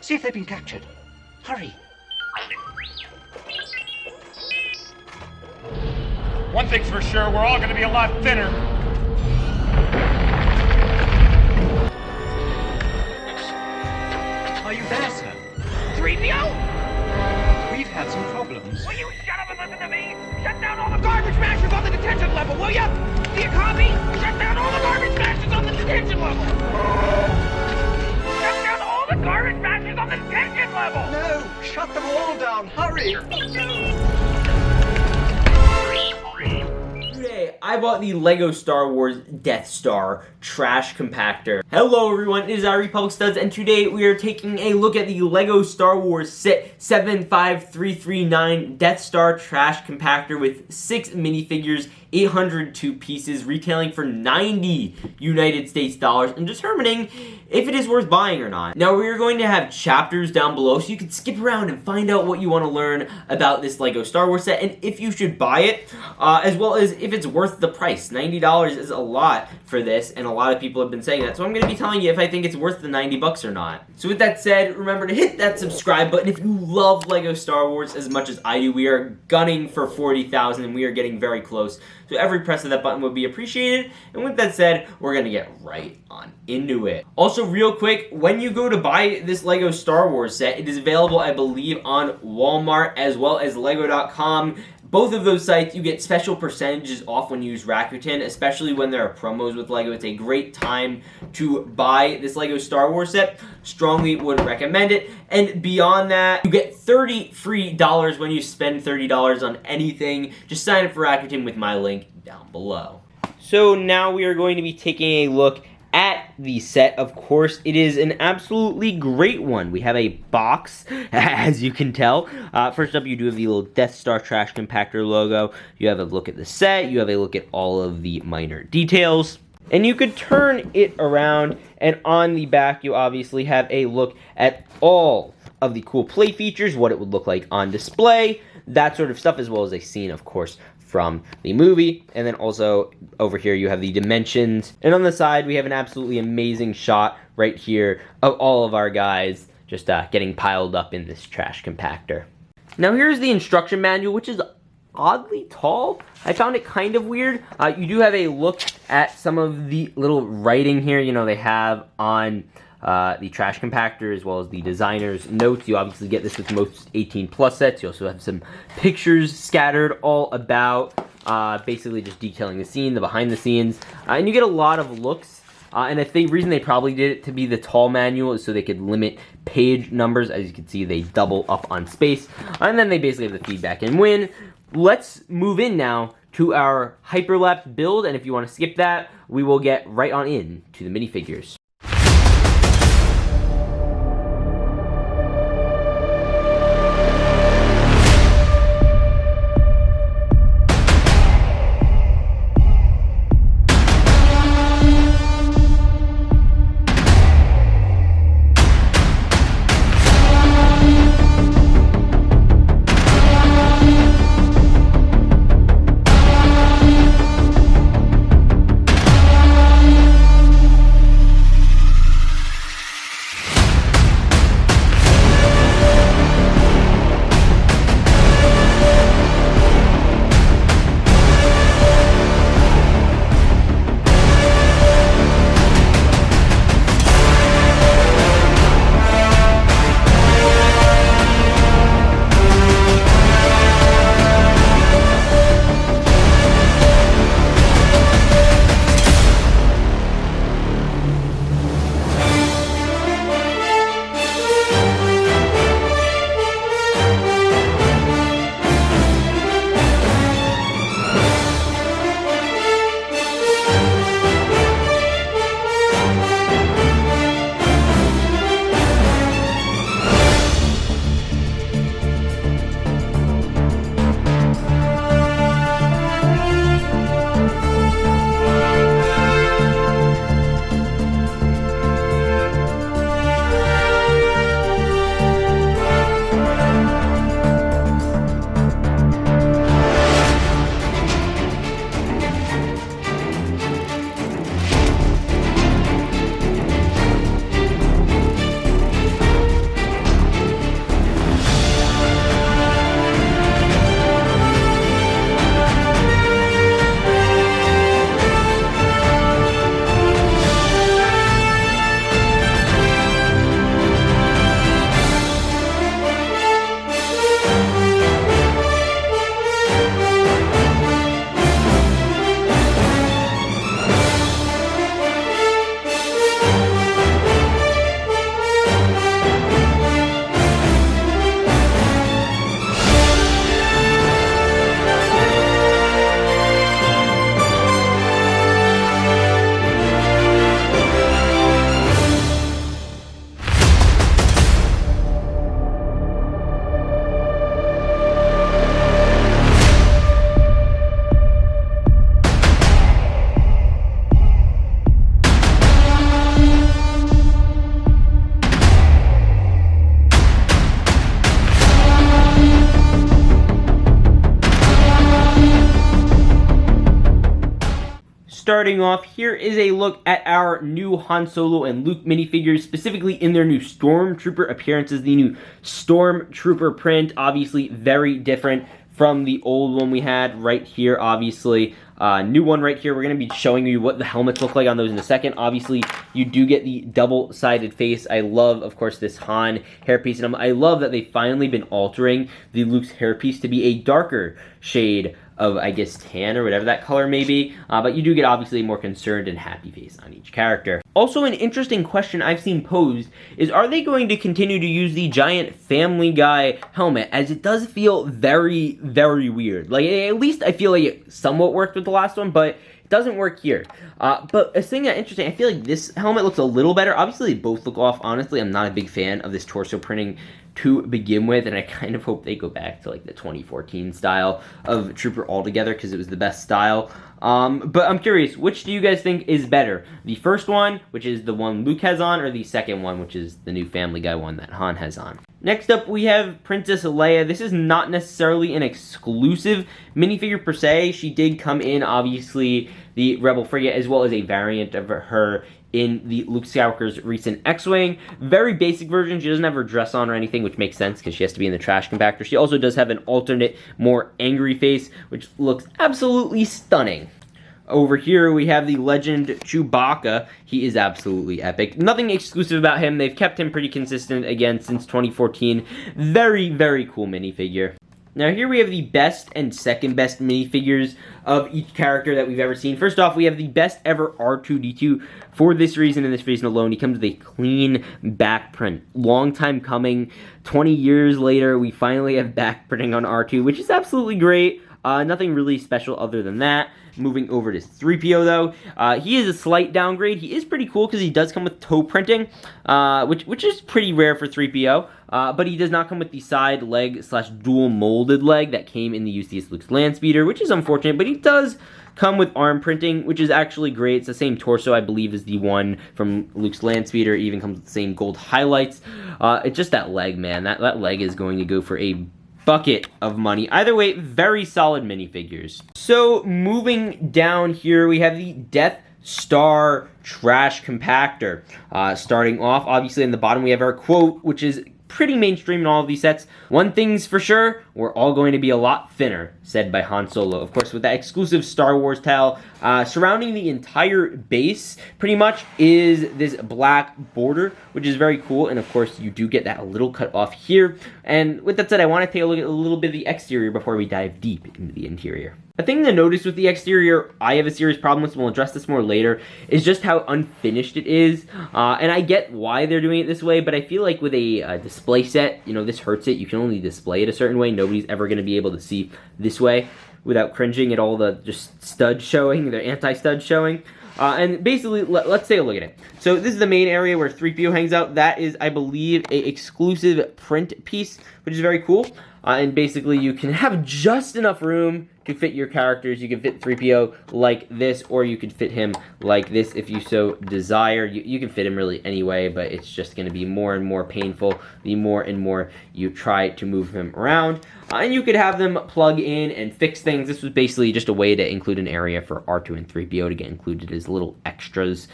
See if they've been captured. Hurry. One thing's for sure, we're all gonna be a lot thinner. Are you there, sir? 3PO? We've had some problems. Will you shut up and listen to me? Shut down all the garbage mashers on the detention level, will ya? Do you copy? Shut down all the garbage mashers on the detention level! Shut down all the garbage mashers on the detention level! No! Shut them all down! Hurry! Today, I bought the LEGO Star Wars Death Star Trash Compactor. Hello everyone, it is Republic Studs, and today we are taking a look at the LEGO Star Wars Set 75339 Death Star Trash Compactor with 6 minifigures, 802 pieces, retailing for 90 United States dollars, and determining if it is worth buying or not. Now, we are going to have chapters down below, so you can skip around and find out what you want to learn about this LEGO Star Wars set, and if you should buy it, as well as if it's worth the price. $90 is a lot for this, and a lot of people have been saying that, so I'm going to be telling you if I think it's worth the 90 bucks or not. So with that said, remember to hit that subscribe button if you love LEGO Star Wars as much as I do. We are gunning for 40,000, and we are getting very close. So every press of that button would be appreciated. And with that said, we're gonna get right on into it. Also, real quick, when you go to buy this LEGO Star Wars set, it is available, I believe, on Walmart as well as Lego.com. Both of those sites, you get special percentages off when you use Rakuten, especially when there are promos with LEGO. It's a great time to buy this LEGO Star Wars set. Strongly would recommend it. And beyond that, you get $30 free when you spend $30 on anything. Just sign up for Rakuten with my link down below. So now we are going to be taking a look at the set. Of course, it is an absolutely great one. We have a box, as you can tell. First up, you do have the little Death Star Trash Compactor logo. You have a look at the set. You have a look at all of the minor details. And you could turn it around, and on the back, you obviously have a look at all of the cool play features, what it would look like on display, that sort of stuff, as well as a scene, of course, from the movie. And then also over here you have the dimensions, and on the side we have an absolutely amazing shot right here of all of our guys just getting piled up in this trash compactor. Now here's the instruction manual, which is oddly tall. I found it kind of weird. You do have a look at some of the little writing here, you know, they have on the trash compactor, as well as the designer's notes. You obviously get this with most 18 plus sets. You also have some pictures scattered all about, basically just detailing the scene, the behind the scenes, and you get a lot of looks. And I think the reason they probably did it to be the tall manual is so they could limit page numbers. As you can see, they double up on space, and then they basically have the feedback and win. Let's move in now to our hyperlapse build, and if you want to skip that, we will get right on in to the minifigures. starting off, here is a look at our new Han Solo and Luke minifigures, specifically in their new Stormtrooper appearances. The new Stormtrooper print, obviously very different from the old one we had right here, obviously. New one right here. We're going to be showing you what the helmets look like on those in a second. Obviously, you do get the double-sided face. I love, of course, this Han hairpiece, and I love that they've finally been altering the Luke's hairpiece to be a darker shade of, I guess, tan or whatever that color may be, but you do get obviously a more concerned and happy face on each character. Also, an interesting question I've seen posed is, are they going to continue to use the giant Family Guy helmet, as it does feel very, very weird. Like, at least I feel like it somewhat worked with the last one, but it doesn't work here. But a thing that's interesting, I feel like this helmet looks a little better. Obviously, they both look off. Honestly, I'm not a big fan of this torso printing to begin with, and I kind of hope they go back to like the 2014 style of Trooper altogether, because it was the best style. But I'm curious, which do you guys think is better? The first one, which is the one Luke has on, or the second one, which is the new Family Guy one that Han has on? Next up, we have Princess Leia. This is not necessarily an exclusive minifigure per se. She did come in, obviously, the Rebel frigate, as well as a variant of her in the Luke Skywalker's recent X-Wing. Very basic version. She doesn't have her dress on or anything, which makes sense because she has to be in the trash compactor. She also does have an alternate, more angry face, which looks absolutely stunning. Over here, we have the legend Chewbacca. He is absolutely epic. Nothing exclusive about him. They've kept him pretty consistent, again, since 2014. Very, very cool minifigure. Now, here we have the best and second best minifigures of each character that we've ever seen. First off, we have the best ever R2-D2. For this reason and this reason alone, he comes with a clean back print. Long time coming. 20 years later, we finally have back printing on R2, which is absolutely great. Nothing really special other than that. Moving over to 3PO, though. He is a slight downgrade. He is pretty cool because he does come with toe printing, which is pretty rare for 3PO. But he does not come with the side leg / dual molded leg that came in the UCS Luke's Landspeeder, which is unfortunate. But he does come with arm printing, which is actually great. It's the same torso, I believe, as the one from Luke's Landspeeder. It even comes with the same gold highlights. It's just that leg, man. That leg is going to go for a bucket of money. Either way, very solid minifigures. So, moving down here, we have the Death Star Trash Compactor. Starting off, obviously, in the bottom, we have our quote, which is pretty mainstream in all of these sets. One thing's for sure, we're all going to be a lot thinner, said by Han Solo. Of course, with that exclusive Star Wars towel, surrounding the entire base, pretty much, is this black border, which is very cool, and of course, you do get that little cut off here. And with that said, I want to take a look at a little bit of the exterior before we dive deep into the interior. A thing to notice with the exterior, I have a serious problem with, and we'll address this more later, is just how unfinished it is. And I get why they're doing it this way, but I feel like with a display set, you know, this hurts it. You can only display it a certain way. Nobody's ever going to be able to see this way without cringing at all the just studs showing, the anti-studs showing. And basically, let's take a look at it. So this is the main area where 3PO hangs out. That is, I believe, a exclusive print piece, which is very cool. And basically, you can have just enough room to fit your characters. You can fit 3PO like this, or you could fit him like this if you so desire. You can fit him really anyway, but it's just going to be more and more painful the more and more you try to move him around. And you could have them plug in and fix things. This was basically just a way to include an area for R2 and 3PO to get included as little extras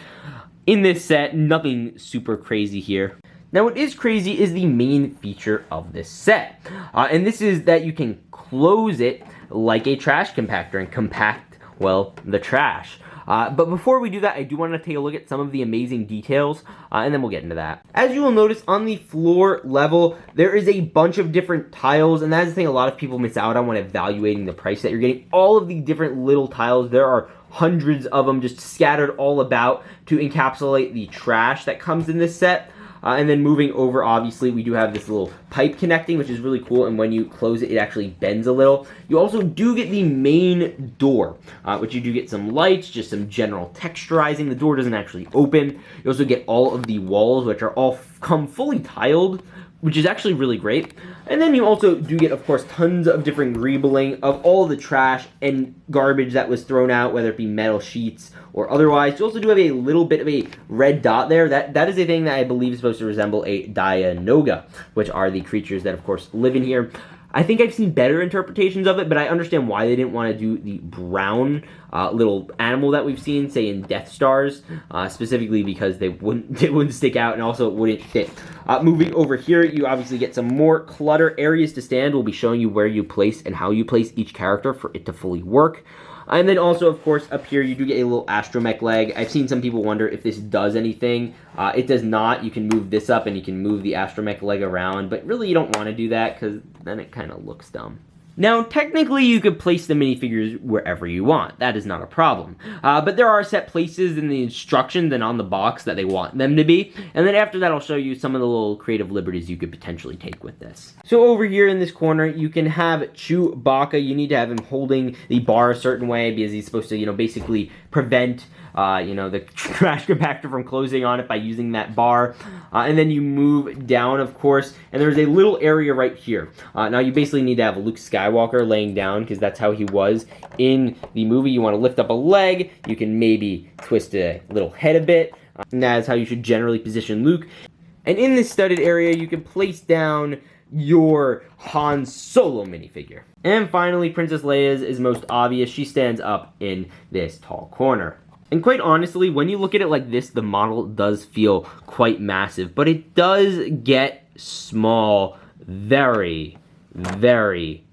in this set. Nothing super crazy here. Now, what is crazy is the main feature of this set. And this is that you can close it like a trash compactor and compact, well, the trash. But before we do that, I do want to take a look at some of the amazing details, and then we'll get into that. As you will notice, on the floor level, there is a bunch of different tiles, and that is the thing a lot of people miss out on when evaluating the price that you're getting. All of the different little tiles, there are hundreds of them just scattered all about to encapsulate the trash that comes in this set. And then moving over, obviously, we do have this little pipe connecting, which is really cool, and when you close it, it actually bends a little. You also do get the main door, which you do get some lights, just some general texturizing. The door doesn't actually open. You also get all of the walls, which are all come fully tiled, which is actually really great. And then you also do get, of course, tons of different greebling of all the trash and garbage that was thrown out, whether it be metal sheets or otherwise. You also do have a little bit of a red dot there. That is a thing that I believe is supposed to resemble a Dianoga, which are the creatures that, of course, live in here. I think I've seen better interpretations of it, but I understand why they didn't want to do the brown little animal that we've seen, say in Death Stars, specifically because it wouldn't stick out and also it wouldn't fit. Moving over here, you obviously get some more clutter. Areas to stand. We'll be showing you where you place and how you place each character for it to fully work. And then also, of course, up here, you do get a little astromech leg. I've seen some people wonder if this does anything. It does not. You can move this up and you can move the astromech leg around, but really you don't want to do that because then it kind of looks dumb. Now, technically, you could place the minifigures wherever you want. That is not a problem. But there are set places in the instructions and on the box that they want them to be. And then after that, I'll show you some of the little creative liberties you could potentially take with this. So over here in this corner, you can have Chewbacca. You need to have him holding the bar a certain way because he's supposed to, basically prevent the trash compactor from closing on it by using that bar. And then you move down, of course, and there's a little area right here. Now you basically need to have Luke Skywalker laying down because that's how he was in the movie. You want to lift up a leg. You can maybe twist a little head a bit. And that is how you should generally position Luke. And in this studded area, you can place down your Han Solo minifigure. And finally, Princess Leia's is most obvious. She stands up in this tall corner. And quite honestly, when you look at it like this, the model does feel quite massive, but it does get small very, very,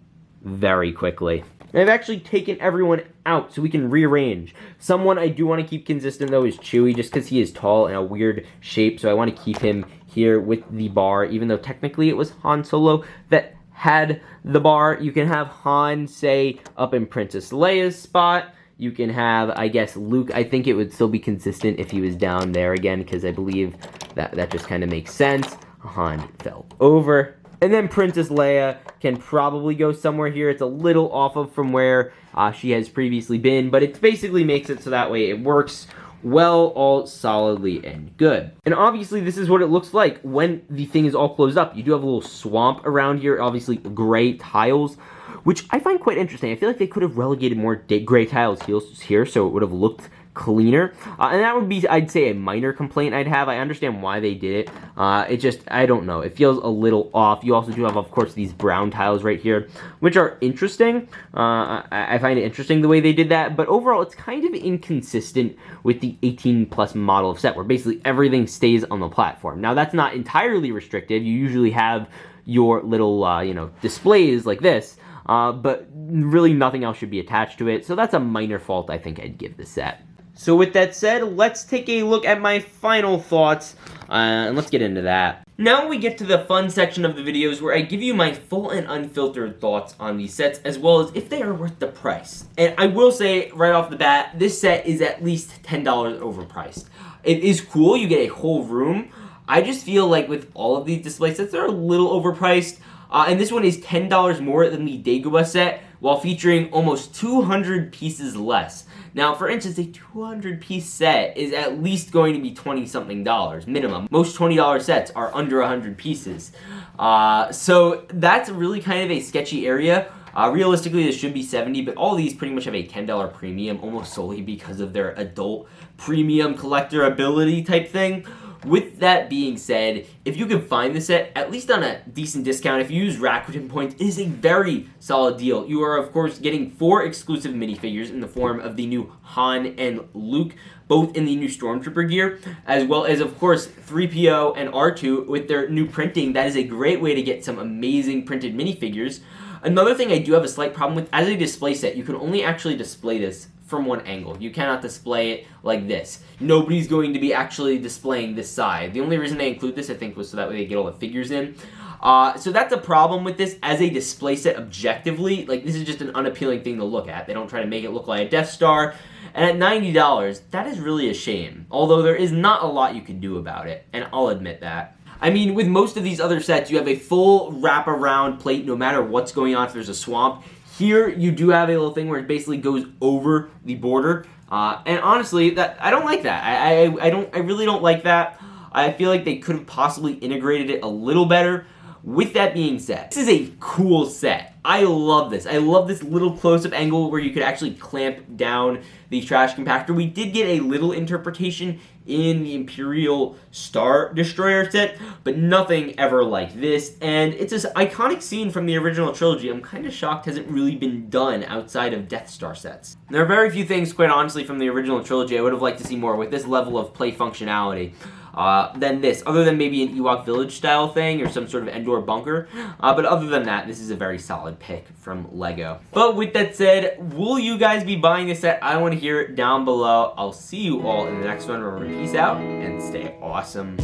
very quickly. And I've actually taken everyone out so we can rearrange. Someone I do want to keep consistent, though, is Chewie, just because he is tall and a weird shape, so I want to keep him here with the bar, even though technically it was Han Solo that had the bar. You can have Han, say, up in Princess Leia's spot. You can have, I guess, Luke. I think it would still be consistent if he was down there again, because I believe that just kind of makes sense. Han fell over. And then Princess Leia can probably go somewhere here. It's a little off of from where she has previously been, but it basically makes it so that way it works well, all solidly and good. And obviously this is what it looks like when the thing is all closed up. You do have a little swamp around here, obviously gray tiles, which I find quite interesting. I feel like they could have relegated more gray tiles here so it would have looked cleaner. And that would be, I'd say, a minor complaint I'd have. I understand why they did it. It just, I don't know. It feels a little off. You also do have, of course, these brown tiles right here, which are interesting. I find it interesting the way they did that. But overall, it's kind of inconsistent with the 18-plus model of set, where basically everything stays on the platform. Now, that's not entirely restrictive. You usually have your little, displays like this. But really nothing else should be attached to it. So that's a minor fault I think I'd give the set. So with that said, let's take a look at my final thoughts, and let's get into that. Now we get to the fun section of the videos where I give you my full and unfiltered thoughts on these sets, as well as if they are worth the price. And I will say right off the bat, this set is at least $10 overpriced. It is cool, you get a whole room. I just feel like with all of these display sets, they're a little overpriced. And this one is $10 more than the Dagobah set, while featuring almost 200 pieces less. Now, for instance, a 200-piece set is at least going to be $20-something minimum. Most $20 sets are under 100 pieces. So that's really kind of a sketchy area. Realistically, this should be $70, but all these pretty much have a $10 premium, almost solely because of their adult premium collectorability type thing. With that being said, if you can find the set, at least on a decent discount, if you use Rakuten points, it is a very solid deal. You are, of course, getting 4 exclusive minifigures in the form of the new Han and Luke, both in the new Stormtrooper gear, as well as, of course, 3PO and R2 with their new printing. That is a great way to get some amazing printed minifigures. Another thing I do have a slight problem with, as a display set, you can only actually display this from one angle. You cannot display it like this. Nobody's going to be actually displaying this side. The only reason they include this, I think, was so that way they get all the figures in. So that's a problem with this as a display set objectively. Like, this is just an unappealing thing to look at. They don't try to make it look like a Death Star. And at $90, that is really a shame. Although there is not a lot you can do about it, and I'll admit that. I mean, with most of these other sets, you have a full wraparound plate no matter what's going on if there's a swamp. Here, you do have a little thing where it basically goes over the border. And honestly, I don't like that. I really don't like that. I feel like they could have possibly integrated it a little better. With that being said, this is a cool set. I love this. I love this little close-up angle where you could actually clamp down the trash compactor. We did get a little interpretation in the Imperial Star Destroyer set, but nothing ever like this. And it's this iconic scene from the original trilogy. I'm kind of shocked hasn't really been done outside of Death Star sets. There are very few things, quite honestly, from the original trilogy I would have liked to see more with this level of play functionality than this, other than maybe an Ewok Village style thing or some sort of Endor bunker. But other than that, this is a very solid pick from LEGO. But with that said, will you guys be buying this set? I want to hear it down below. I'll see you all in the next one. Remember, peace out and stay awesome.